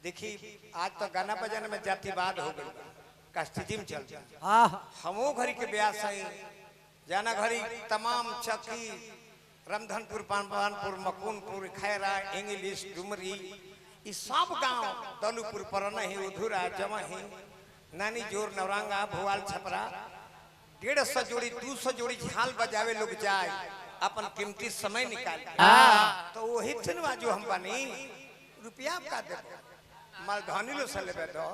देखी आज तो गाना बजाना में जातिवाद हो गई, कास्टिज्म चल हमो घड़ी के ब्याह सही जाना घड़ी तमाम चकी रमधनपुर पानपुर मकूनपुर खैरा इंग्लिश डुमरी ये सब गांव दलुपुर परनही उधुरा जमही नानी जोर नवरंगा भोवाल छपरा 150 जोड़ी 200 जोड़ी झाल बजावे लोग जाए अपन कीमती समय निकाल तो वही फिल्म जो हम बनी रुपया का दे मालधानी लो सले दो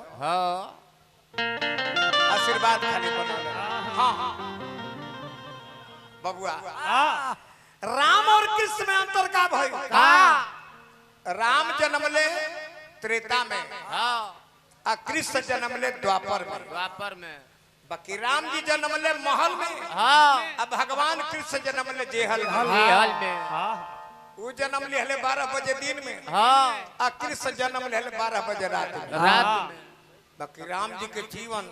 आशीर्वाद खाली बना हाँ बबुआ राम और कृष्ण में अंतर का भाई राम जन्म ले त्रेता में और कृष्ण जन्म ले द्वापर में बाकी राम जी जन्म ले महल में अब भगवान कृष्ण जन्म ले जेहल में वो जन्म ले 12 बजे दिन में और कृष्ण जन्म ले 12 बजे रात में बाकी राम जी के जीवन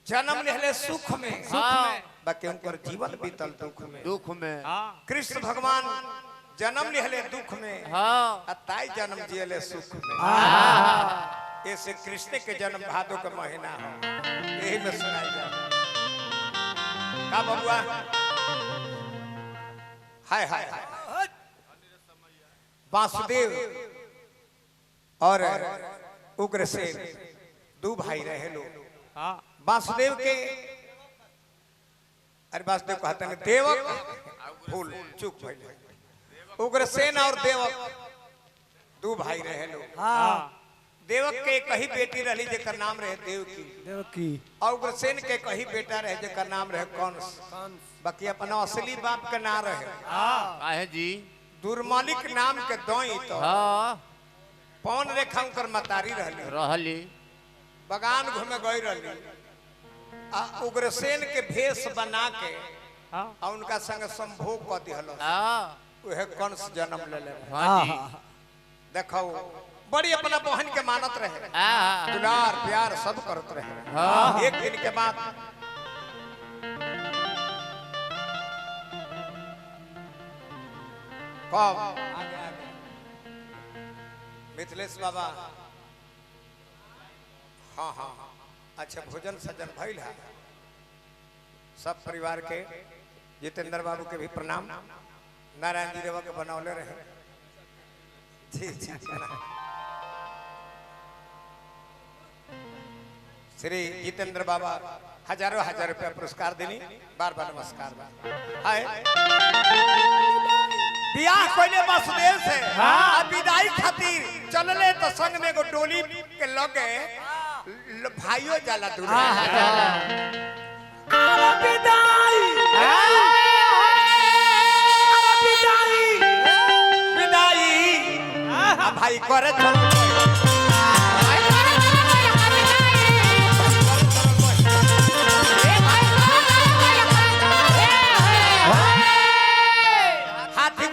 जन्म ले सुख में बाकी उनकर जीवन बीतल दुख में कृष्ण भगवान जन्म ले दुख में ताई जन्म जियले सुख में ऐसे कृष्ण के जन्म भादो का महीना है यही में सुनाई जाए का बबुआ हाय हाय हाय वासुदेव और उग्रसेन दो भाई रहे लोग वासुदेव के अरे वासुदेव कहते हैं देवक भूल चूक भइल उग्रसेन और देवक दो भाई रहे लोग देवक के कही बेटी रही जेकर नाम रहे देवकी और उग्रसेन के कही बेटा रहे जेकर नाम रहे कंस बाकी अपना असली बाप के नाम रहे जी दुर्मालिक नाम के दोई तो पवन रेखा उनकर मतारी रहली बगान घूमे गई रही उग्रसेन के भेष बना के और उनका संग संभोग कर दिहल उहे कंस जन्म ले देखो बड़ी अपना बहन के मानत रहे दुलार प्यार सब करत रहे एक दिन के बाद कब आगे मिथिलेश बाबा हाँ हाँ अच्छा भोजन सजन भइल है सब परिवार के जितेंद्र बाबू के भी प्रणाम नारायण जी देवा के बनौले रहे जी जी श्री जितेंद्र बाबा हजारों हजार रुपया पुरस्कार देनी बार बार नमस्कार हाय बियाह कोइले वासुदेव से विदाई खातिर चलले तो संग में एगो डोली के लगे भाइयों जाला दूल्हा अरे विदाई विदाई भाई करे चलो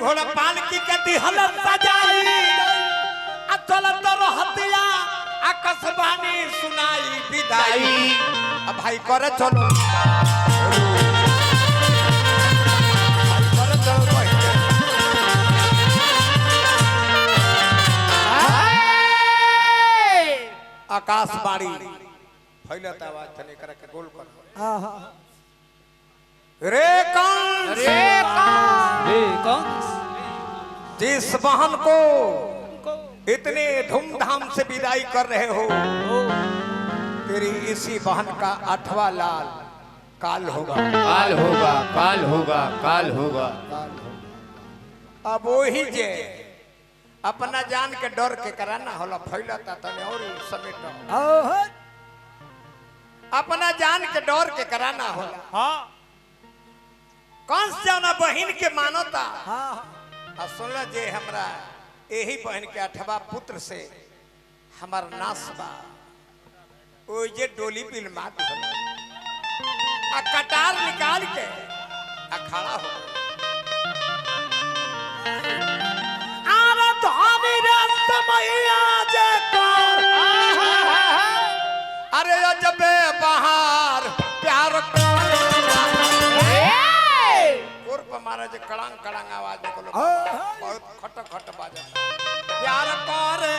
घोड़ा पान की कटी हलत सजाई चलत रहतिया आकाशवाणी सुनाई विदाई अब भाई करे चलो आकाशवाणी फैलता आवाज तने करे के गोल कर रे कंस जिस बहन को इतने धूमधाम से विदाई कर रहे हो तेरी इसी बहन का 8वां लाल काल होगा अब वही जे अपना जान के डर के कराना होला फैलता तने और समेट अपना जान के डर के कराना होला कंस जाना बहन के मानता सुनला जे हमरा यही बहन के 8वां पुत्र से हमार नाश बा ओ जे डोली बिल मात आ कटार निकाल के खड़ा हो आरे धानी रे समैया जे कर अरे जबे बहार प्यार मारा जे कड़ांग कड़ांग आवाज बहुत खट खट बाजा प्यार करे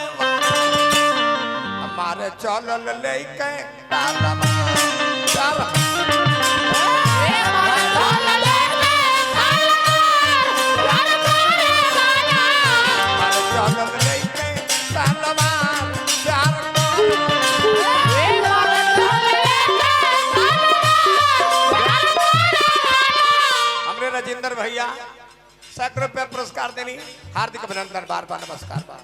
अरे चलल लेके तालमा चल राजेंद्र भैया 100 रुपया पुरस्कार देनी हार्दिक अभिनंदन बार बार नमस्कार बार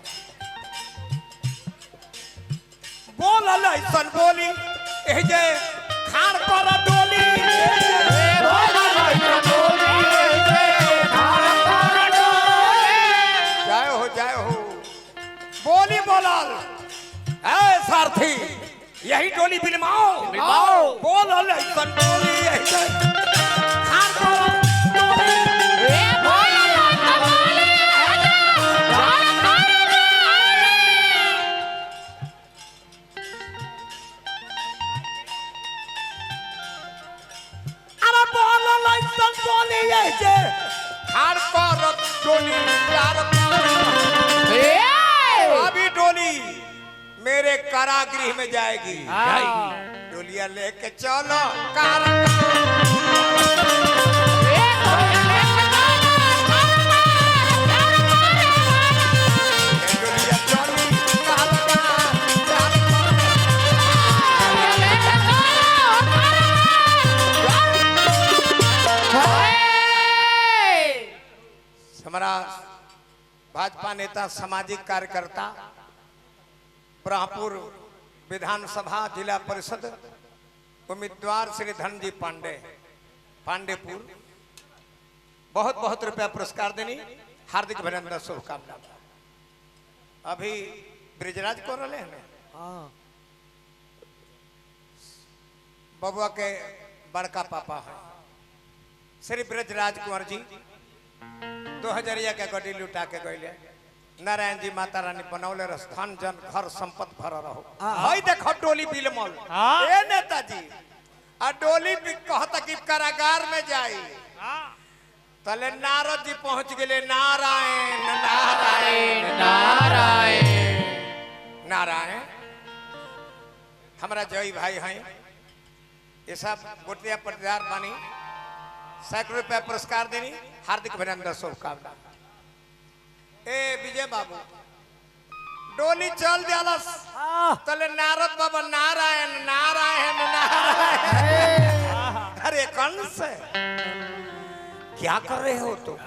बोल ऐसन बोली जे खान पर डोली जय हो बोली बोलल ए सारथी यही डोली बिलमाओ बोल ऐसन बोली यही खान पर अभी डोली मेरे कारागृह में जाएगी डोलिया लेके चलो हमारा भाजपा नेता सामाजिक कार्यकर्ता ब्रह्मपुर विधानसभा जिला परिषद उम्मीदवार श्री धनजी पांडेपुर बहुत बहुत रुपया पुरस्कार देनी हार्दिक अभिनंदन शुभकामना अभी ब्रिजराज को रहे हैं बबुआ के बड़का पापा है श्री ब्रिजराज कुंवर जी 2000 के गड्डी लुटा के गए नारायण जी माता रानी बनौले स्थान जन घर संपत्ति भर रहो हई देखो डोली बिलमल ए नेताजी आ डोली भी कहता कि कारागार में जाई तले नारद जी पहुंच गए नारायण नारायण नारायण नारायण हमारा जय भाई हैं ये सब गोटिया पटदार बानी 100 रुपया पुरस्कार देनी हार्दिक अभिनंदन शुभकामना ए विजय बाबू डोली चल जालस तले नारद बाबा नारायण नारायण नारायण अरे कौन से क्या कर रहे हो तुम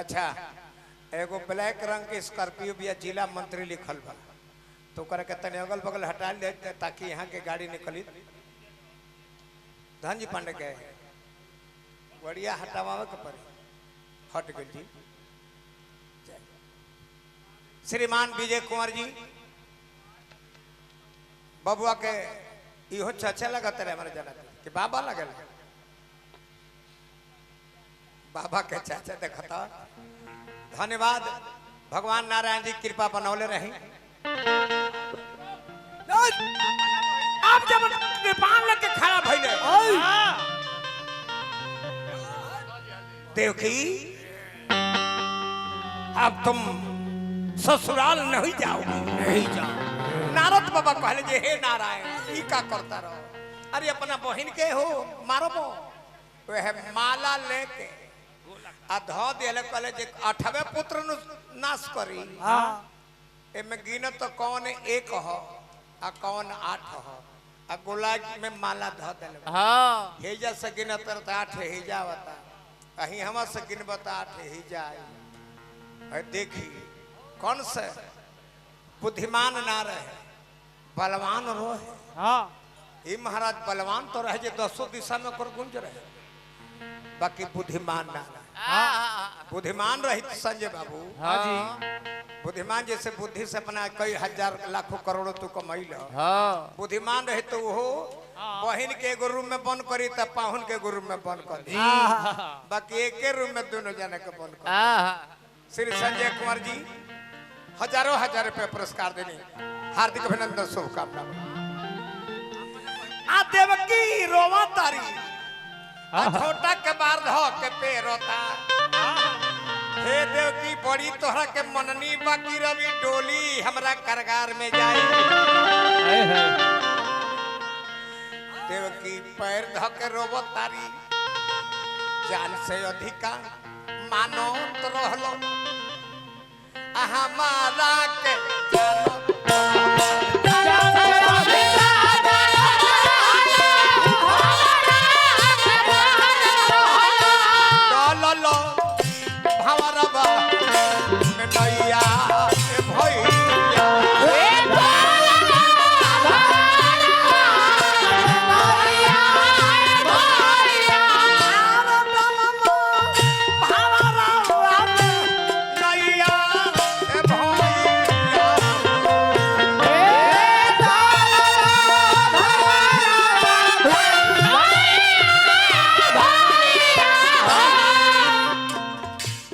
अच्छा एगो ब्लैक रंग के स्कॉर्पियो भी जिला मंत्री लिखल बा तो करे के तने अगल बगल हटा ले ताकि यहाँ के गाड़ी निकली धनजी पांडे के बढ़िया हटावे के पड़े हट गई जी श्रीमान विजय कुंवर जी बबुआ के इहो चाचा लगत रहे हमारे जना कि बाबा लगल बाबा के चाचा देखता धन्यवाद भगवान नारायण जी कृपा बनौले रही आप जब नेपाल लेके खड़ा भइले देखी अब तुम ससुराल नहीं जाओगे नहीं जाओ नारद बाबा कहले जे हे नारायण ई का करता रहो अरे अपना बहन के हो मारबो वह माला लेके आ ध देले कहले जे 8वें पुत्र नु नाश करी एमे गिनत तो कौन 1 हो आ कौन 8 हो आ गुलाब में माला ध देले हां हेजा से गिनत तो 8 हेजा बता कहीं हम से गिनबत 8 हेजा है देखी कौन से बुद्धिमान ना रहे बलवान रहे हाँ ये महाराज बलवान तो रहे जे 10 दिशा में कर गुंज रहे बाकी बुद्धिमान ना रहे बुद्धिमान रही संजय बाबू हाँ जी बुद्धिमान जैसे बुद्धि से अपना कई हजार लाखों करोड़ों तू कमाई लो हाँ बुद्धिमान रहे तो वो बहन के एगो रूम में बंद करी तब पाहुन के एगो रूम में बंद कर दी बाकी एक रूम में दोनों जने के बंद कर श्री संजय कुमार जी हजारों हजार रुपए पुरस्कार देने हार्दिक अभिनंदन शुभकामना आ देवकी रोवा तारी छोटा के बार धो के पे रोता हे देवकी बड़ी तोहरा के मननी बाकी रवि डोली हमरा करगार में जाई देवकी पैर धके रोबो तारी जान से अधिका मानो तो रहलो हमारा के जानो लो भवरबा नैया भैया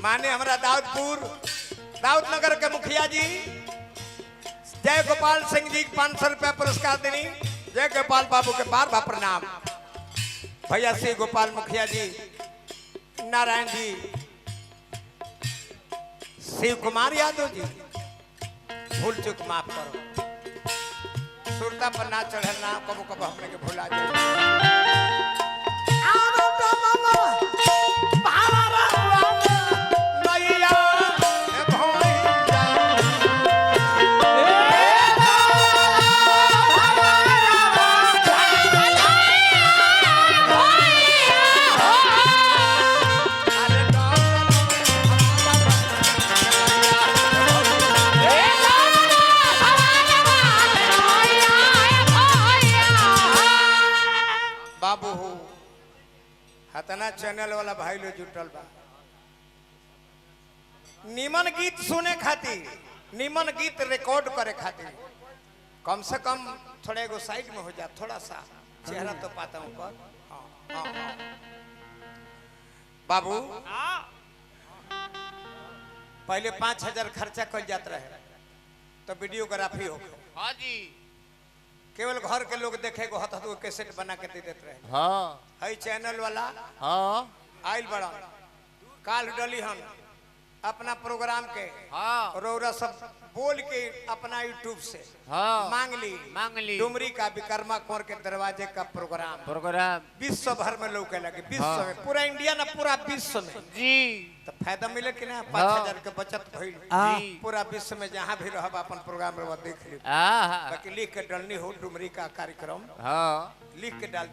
माने हमारा दाऊद नगर के मुखिया जी जय गोपाल सिंह जी 500 रुपया पुरस्कार देनी जय गोपाल बाबू के बार बार प्रणाम भैया श्री गोपाल मुखिया जी नारायण जी शिव कुमार यादव जी भूल चूक माफ करो सुरता पर ना चढ़ना कबो कबो हमने के भुला जाए बाबू हो हतना चैनल वाला भाई लोग जुटल बा निमन गीत सुने खातिर निमन गीत रिकॉर्ड करे खातिर कम से कम थोड़ा एगो साइड में हो जा थोड़ा सा चेहरा तो पाता हूं पर हाँ, हाँ। बाबू पहले 5000 खर्चा कर जात रहे तो वीडियोग्राफी हो हाँ जी केवल घर के लोग देखे को हत वो कैसेट बना के दे देते रहे हाँ हई चैनल वाला हाँ आइल बड़ा काल डली हम अपना प्रोग्राम के हाँ रौरा सब बोल के अपना यूट्यूब से हाँ मांग मांग ली डुमरी का विकर्मा कुंवर के दरवाजे का प्रोग्राम विश्व भर में लोग लगे विश्व में पूरा इंडिया ना पूरा विश्व में जी तो फायदा मिले कि ना 5000 के बचत भइल पूरा विश्व में जहाँ भी रहब अपन प्रोग्राम रवा देख ली बाकी लिख के डालनी हो डुमरी का कार्यक्रम हाँ लिख के डाल